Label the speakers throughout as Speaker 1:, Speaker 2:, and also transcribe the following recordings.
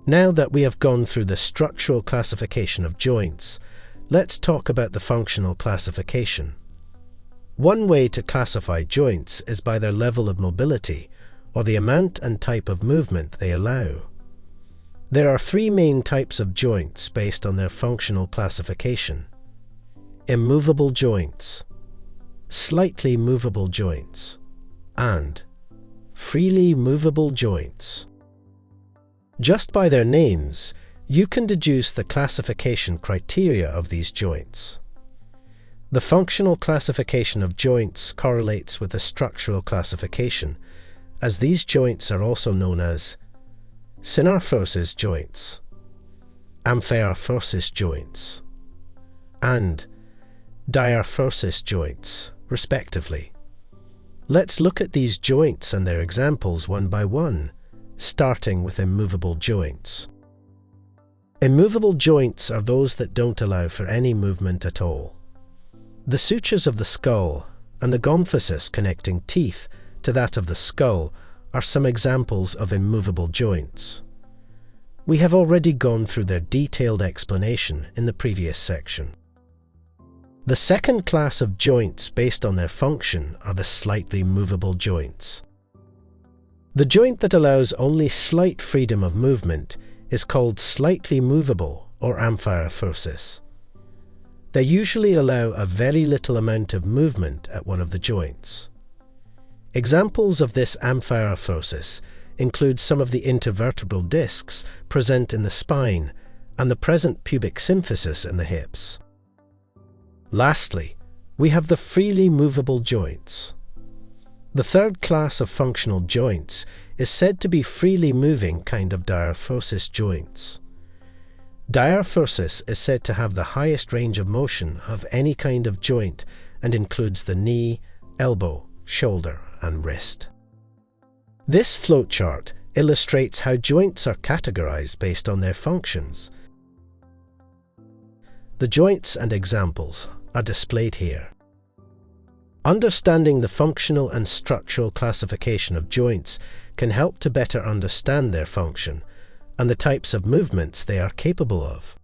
Speaker 1: Now that we have gone through the structural classification of joints, let's talk about the functional classification. One way to classify joints is by their level of mobility, or the amount and type of movement they allow. There are three main types of joints based on their functional classification: immovable joints, slightly movable joints, and freely movable joints. Just by their names, you can deduce the classification criteria of these joints. The functional classification of joints correlates with the structural classification, as these joints are also known as synarthrosis joints, amphiarthrosis joints, and diarthrosis joints, respectively. Let's look at these joints and their examples one by one, starting with immovable joints. Immovable joints are those that don't allow for any movement at all. The sutures of the skull and the gomphosis connecting teeth to that of the skull are some examples of immovable joints. We have already gone through their detailed explanation in the previous section. The second class of joints based on their function are the slightly movable joints. The joint that allows only slight freedom of movement is called slightly movable or amphiarthrosis. They usually allow a very little amount of movement at one of the joints. Examples of this amphiarthrosis include some of the intervertebral discs present in the spine and the present pubic symphysis in the hips. Lastly, we have the freely movable joints. The third class of functional joints is said to be freely moving kind of diarthrosis joints. Diarthrosis is said to have the highest range of motion of any kind of joint and includes the knee, elbow, shoulder, and wrist. This flowchart illustrates how joints are categorized based on their functions. The joints and examples are displayed here. Understanding the functional and structural classification of joints can help to better understand their function and the types of movements they are capable of.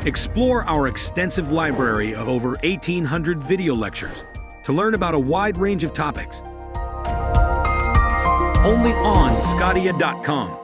Speaker 2: Explore our extensive library of over 1,800 video lectures to learn about a wide range of topics. Only on sqadia.com.